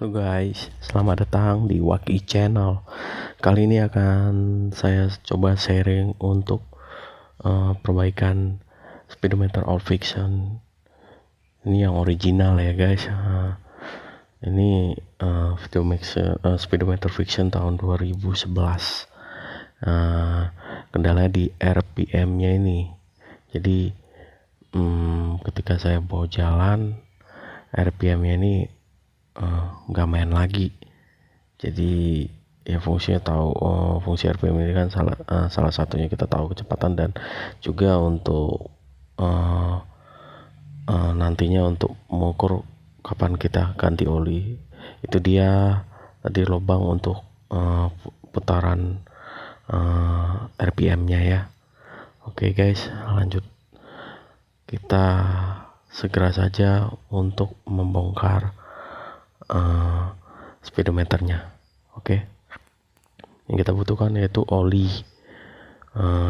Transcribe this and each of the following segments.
Halo guys, selamat datang di Waki Channel. Kali ini akan saya coba sharing untuk perbaikan speedometer All Fiction. Ini yang original ya guys. Ini speedometer Fiction tahun 2011. Kendalanya di RPM-nya ini. Jadi ketika saya bawa jalan, RPM-nya ini nggak main lagi. Jadi ya fungsi RPM ini kan salah satunya kita tahu kecepatan dan juga untuk nantinya untuk mengukur kapan kita ganti oli. Itu dia tadi lubang untuk putaran RPM-nya ya. Oke guys, lanjut. Kita segera saja untuk membongkar speedometernya. Oke. Yang kita butuhkan yaitu oli.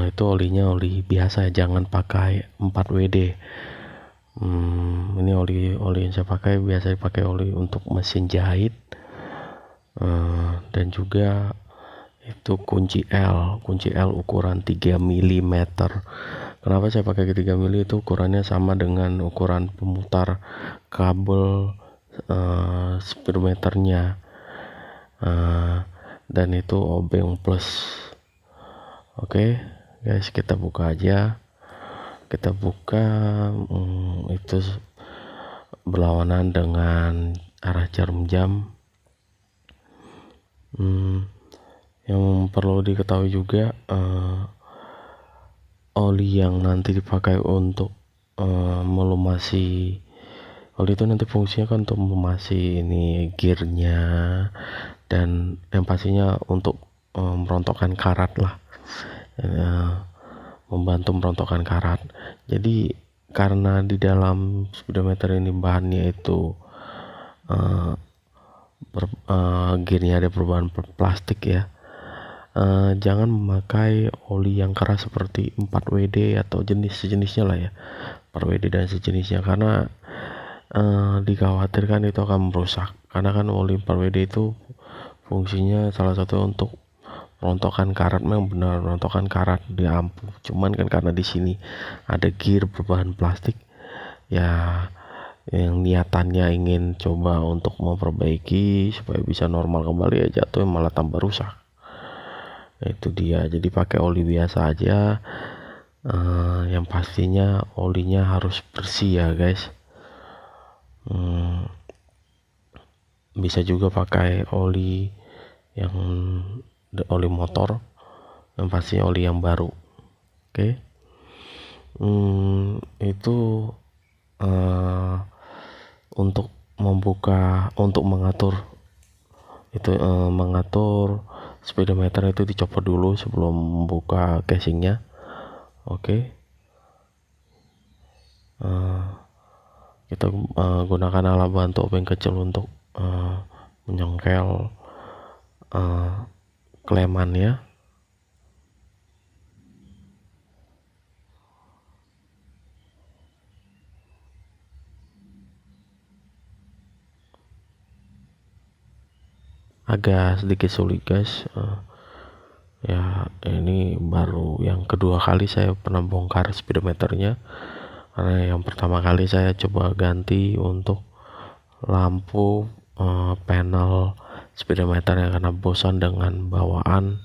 Itu olinya oli biasa, jangan pakai 4WD. Ini oli yang saya pakai biasa dipakai oli untuk mesin jahit. Dan juga itu kunci L ukuran 3 mm. Kenapa saya pakai 3 mm? Itu ukurannya sama dengan ukuran pemutar kabel speedometernya, dan itu obeng plus. Oke guys, kita buka aja. Kita buka, itu berlawanan dengan arah jarum jam. Yang perlu diketahui juga, oli yang nanti dipakai untuk melumasi oli itu nanti fungsinya kan untuk melumasi ini gearnya, dan yang pastinya untuk merontokkan karat lah, membantu merontokkan karat. Jadi karena di dalam speedometer ini bahannya itu gearnya ada perubahan plastik ya. Jangan memakai oli yang keras seperti 4WD atau sejenisnya lah ya, 4WD dan sejenisnya, karena dikhawatirkan itu akan merusak. Karena kan oli 4WD itu fungsinya salah satu untuk merontokkan karat, memang benar merontokkan karat di ampuh. Cuman kan karena di sini ada gear berbahan plastik ya, yang niatannya ingin coba untuk memperbaiki supaya bisa normal kembali, ya jatuh malah tambah rusak. Itu dia, jadi pakai oli biasa aja. Yang pastinya olinya harus bersih ya guys. Bisa juga pakai oli yang oli motor, yang pastinya oli yang baru. Oke. Itu untuk mengatur speedometer itu dicopot dulu sebelum membuka casingnya. Oke. Kita gunakan alat bantu obeng kecil untuk menyongkel klemannya. Agak sedikit sulit guys, ya ini baru yang kedua kali saya pernah bongkar speedometernya, karena yang pertama kali saya coba ganti untuk lampu panel speedometernya karena bosan dengan bawaan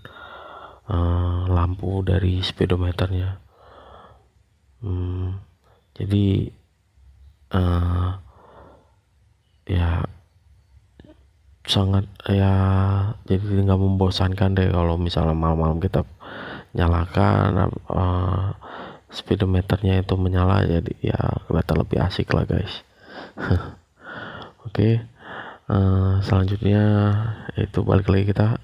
lampu dari speedometernya. Jadi ya sangat ya, jadi nggak membosankan deh kalau misalnya malam-malam kita nyalakan speedometernya itu menyala, jadi ya kelihatan lebih asik lah guys. Oke. Selanjutnya itu balik lagi kita,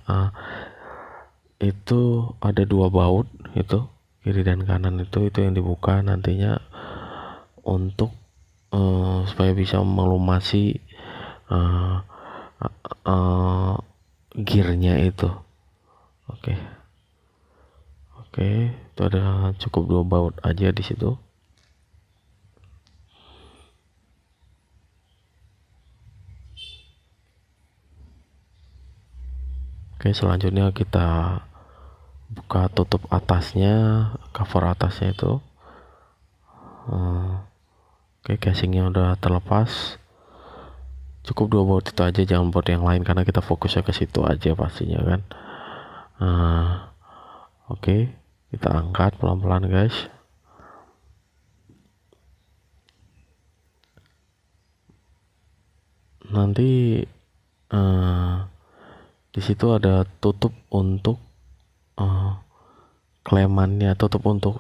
itu ada 2 baut, itu kiri dan kanan, itu yang dibuka nantinya untuk supaya bisa melumasi gearnya itu. Oke, itu ada cukup 2 baut aja di situ. Oke, selanjutnya kita buka tutup atasnya, cover atasnya itu. Oke, casingnya udah terlepas. Cukup 2 baut itu aja, jangan buat yang lain karena kita fokusnya ke situ aja pastinya kan. Oke, kita angkat pelan-pelan guys. Nanti di situ ada tutup untuk klemannya, tutup untuk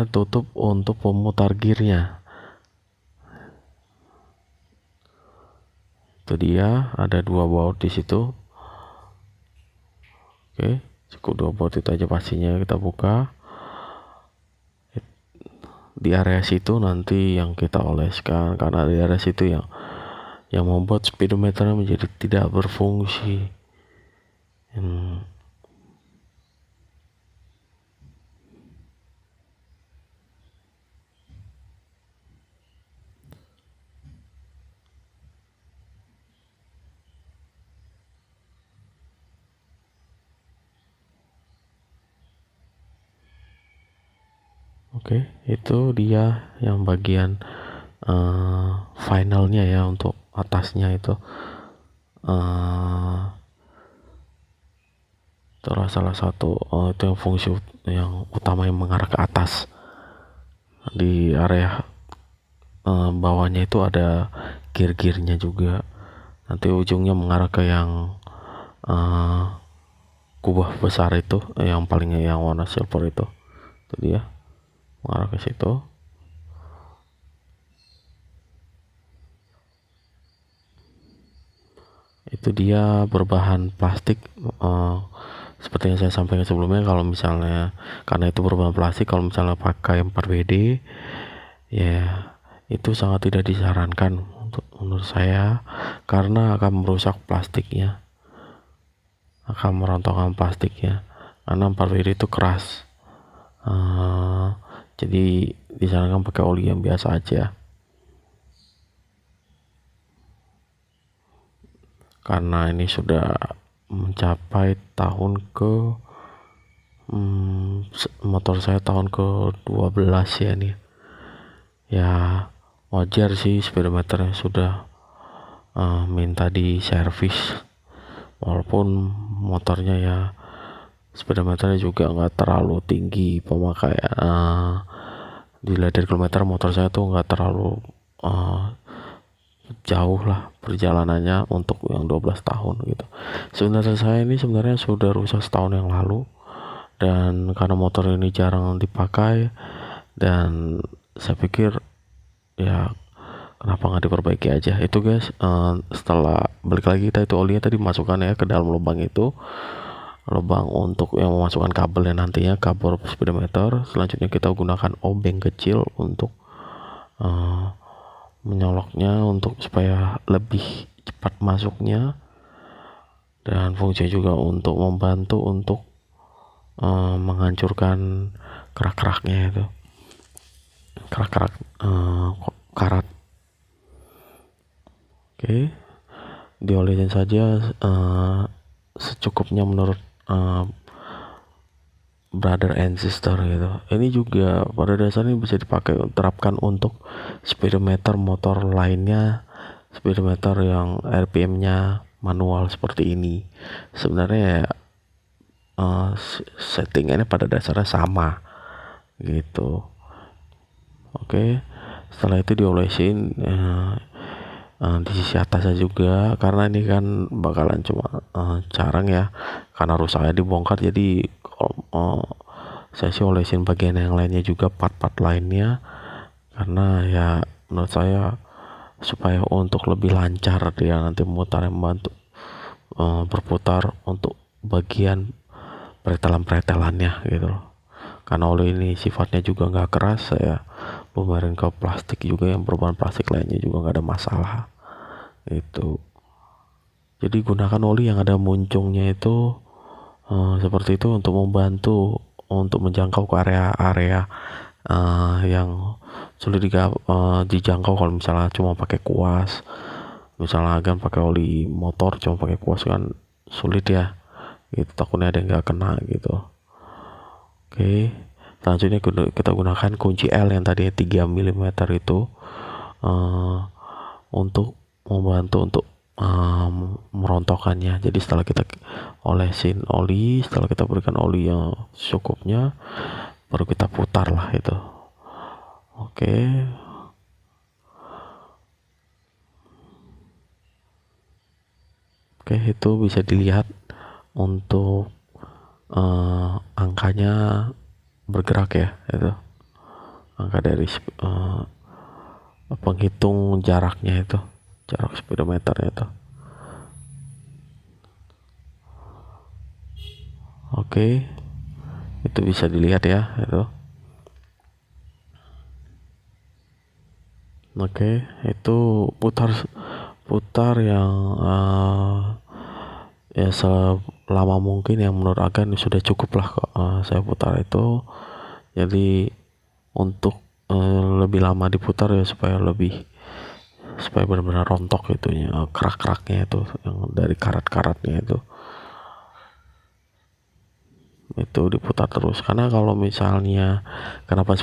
tutup untuk pemutar gearnya. Itu dia, ada 2 baut di situ. Oke, cukup 2 baut itu aja pastinya. Kita buka di area situ, nanti yang kita oleskan karena di area situ yang membuat speedometernya menjadi tidak berfungsi. Oke, itu dia yang bagian finalnya ya, untuk atasnya itu. Itulah salah satu itu yang fungsi yang utama yang mengarah ke atas. Di area bawahnya itu ada gear-gearnya juga. Nanti ujungnya mengarah ke yang kubah besar itu, yang palingnya yang warna silver itu dia mengarah ke situ. Itu dia berbahan plastik, seperti yang saya sampaikan sebelumnya. Kalau misalnya karena itu berbahan plastik, kalau misalnya pakai 4WD ya itu sangat tidak disarankan menurut saya, karena akan merusak plastiknya, akan merontokkan plastiknya, karena 4WD itu keras. Jadi disarankan pakai oli yang biasa aja, karena ini sudah mencapai tahun ke motor saya tahun ke 12 ya nih. Ya wajar sih speedometernya sudah minta di servis, walaupun motornya ya speedometernya juga nggak terlalu tinggi pemakaian. Dilihat dari kilometer motor saya tuh nggak terlalu jauh lah perjalanannya untuk yang 12 tahun gitu. Sebenarnya saya ini sebenarnya sudah rusak setahun yang lalu, dan karena motor ini jarang dipakai, dan saya pikir ya kenapa nggak diperbaiki aja. Itu guys, setelah balik lagi kita itu olinya tadi masukkan ya ke dalam lubang itu, lubang untuk yang memasukkan kabel yang nantinya kabel speedometer. Selanjutnya kita gunakan obeng kecil untuk menyoloknya untuk supaya lebih cepat masuknya, dan fungsinya juga untuk membantu untuk menghancurkan kerak-keraknya itu, kerak-kerak karat. Oke, diolesin saja secukupnya menurut brother and sister gitu. Ini juga pada dasarnya bisa dipakai terapkan untuk speedometer motor lainnya, speedometer yang RPM-nya manual seperti ini. Sebenarnya ya settingannya pada dasarnya sama gitu. Oke, setelah itu diolesin di sisi atasnya juga, karena ini kan bakalan cuma jarang ya, karena rusaknya dibongkar. Jadi saya sih olesin bagian yang lainnya juga, part-part lainnya, karena ya menurut saya supaya untuk lebih lancar dia nanti memutarnya, membantu berputar untuk bagian pretelan-pretelannya gitu loh. Karena oli ini sifatnya juga nggak keras, saya lumayan ke plastik juga, yang berbahan plastik lainnya juga nggak ada masalah itu. Jadi gunakan oli yang ada muncungnya itu seperti itu, untuk membantu untuk menjangkau ke area-area yang sulit dijangkau. Kalau misalnya cuma pakai kuas, misalnya kan pakai oli motor cuma pakai kuas kan sulit ya gitu, takutnya ada yang nggak kena gitu. Oke, selanjutnya kita gunakan kunci L yang tadi 3 mm itu untuk membantu untuk merontokkannya. Jadi setelah kita olesin oli, setelah kita berikan oli yang secukupnya, baru kita putar lah itu. Oke. Oke, itu bisa dilihat untuk angkanya bergerak ya, itu angka dari penghitung jaraknya itu, jarak speedometernya itu. Oke, itu bisa dilihat ya itu. Oke, itu putar yang ya selama mungkin yang menurut Agan sudah cukup lah kok. Saya putar itu, jadi untuk lebih lama diputar ya supaya benar-benar rontok itunya, kerak-keraknya itu yang dari karat-karatnya itu diputar terus. Karena kalau misalnya kenapa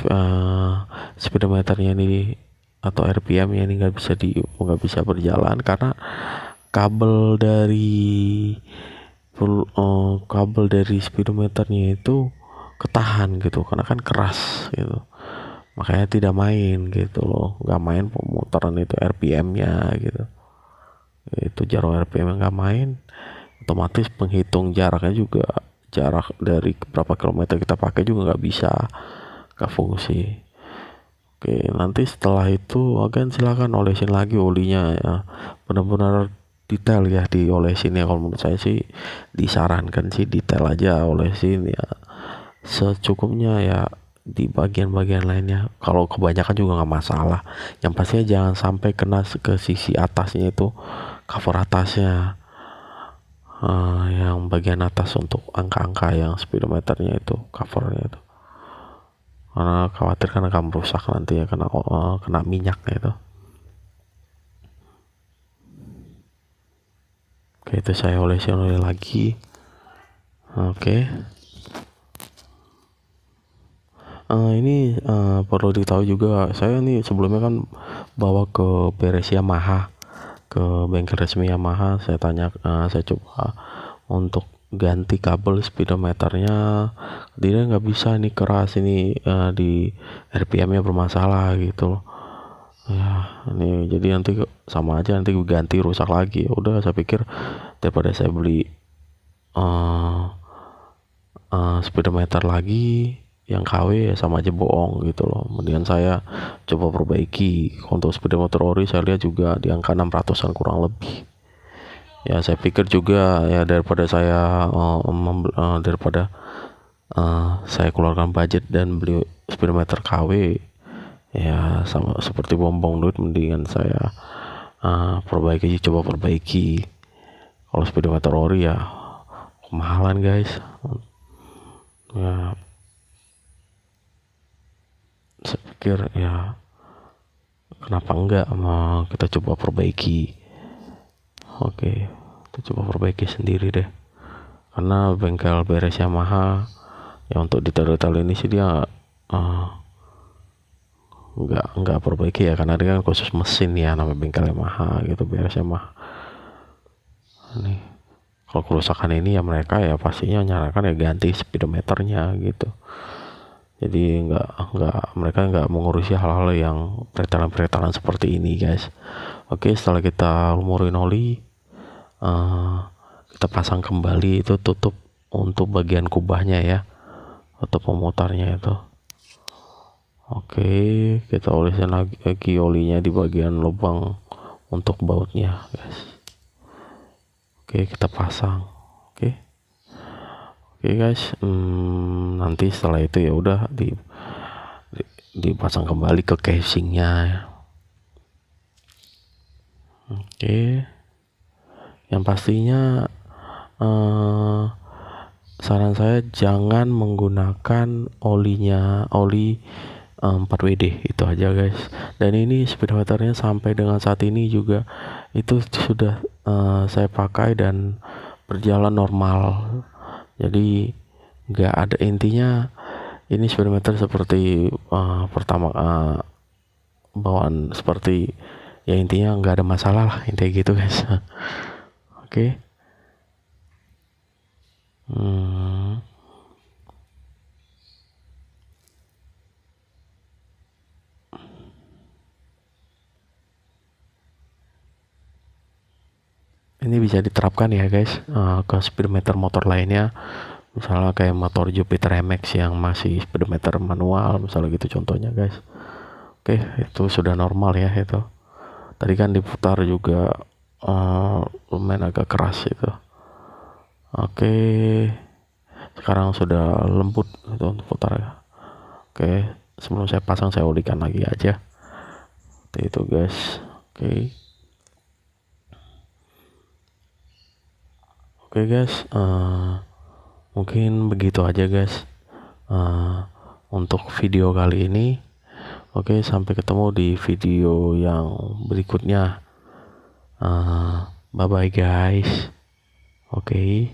speedometernya ini atau RPM nya ini nggak bisa berjalan, karena kabel dari speedometernya itu ketahan gitu, karena kan keras gitu, makanya tidak main gitu loh, nggak main pemutaran itu RPM nya gitu, itu jarak RPM yang nggak main, otomatis penghitung jaraknya juga, jarak dari berapa kilometer kita pakai juga nggak fungsi. Oke, nanti setelah itu Agan silakan olesin lagi olinya ya, benar-benar detail ya diolesin ya. Kalau menurut saya sih disarankan sih detail aja, olesin ya secukupnya ya di bagian-bagian lainnya. Kalau kebanyakan juga nggak masalah, yang pastinya jangan sampai kena ke sisi atasnya itu, cover atasnya, yang bagian atas untuk angka-angka yang speedometernya itu, covernya itu, karena khawatir kan akan merusak nanti ya, kena minyaknya itu. Oke, itu saya olesin lagi. Oke. Ini perlu diketahui juga, saya nih sebelumnya kan bawa ke beres Yamaha, ke bengkel resmi Yamaha. Saya coba untuk ganti kabel speedometernya, dia nggak bisa, ini keras, ini di RPM nya bermasalah gitu loh ya. Ini jadi nanti sama aja, nanti gue ganti rusak lagi. Udah, saya pikir daripada saya beli speedometer lagi yang KW ya sama aja bohong gitu loh, kemudian saya coba perbaiki. Untuk speedometer ori saya lihat juga di angka 600-an kurang lebih ya. Saya pikir juga ya, daripada saya saya keluarkan budget dan beli speedometer KW ya, sama seperti bom duit, mendingan saya coba perbaiki. Kalau speedometer ori ya kemahalan guys ya. Saya pikir ya kenapa enggak kita coba perbaiki. Oke, kita coba perbaiki sendiri deh, karena bengkel beres Yamaha ya untuk detail-detail ini sih dia nggak perbaiki ya, karena dia kan khusus mesin ya, namanya bengkel Yamaha gitu, beres Yamaha. Nih, kalau kerusakan ini ya mereka ya pastinya nyarankan ya ganti speedometernya gitu. Jadi mereka nggak mengurusi hal-hal yang peretalan seperti ini guys. Oke, setelah kita lumurin oli, kita pasang kembali itu tutup untuk bagian kubahnya ya, atau pemutarnya itu. Oke, kita olesin lagi olinya di bagian lubang untuk bautnya guys. Oke, kita pasang. Oke guys, nanti setelah itu ya udah dipasang kembali ke casingnya. Oke, yang pastinya saran saya jangan menggunakan oli 4WD, itu aja guys. Dan ini speedometernya sampai dengan saat ini juga itu sudah saya pakai dan berjalan normal, jadi nggak ada intinya. Ini speedometer seperti pertama bawaan seperti ya, intinya nggak ada masalah lah, intinya gitu guys. Oke. Ini bisa diterapkan ya guys, ke speedometer motor lainnya, misalnya kayak motor Jupiter MX yang masih speedometer manual misalnya gitu contohnya guys. Oke, itu sudah normal ya itu. Tadi kan diputar juga lumayan agak keras itu. Oke, sekarang sudah lembut itu untuk putar ya. Oke, sebelum saya pasang saya olikan lagi aja. Seperti itu guys. Oke. Oke guys, mungkin begitu aja guys untuk video kali ini. Oke, sampai ketemu di video yang berikutnya. Bye bye guys. Oke.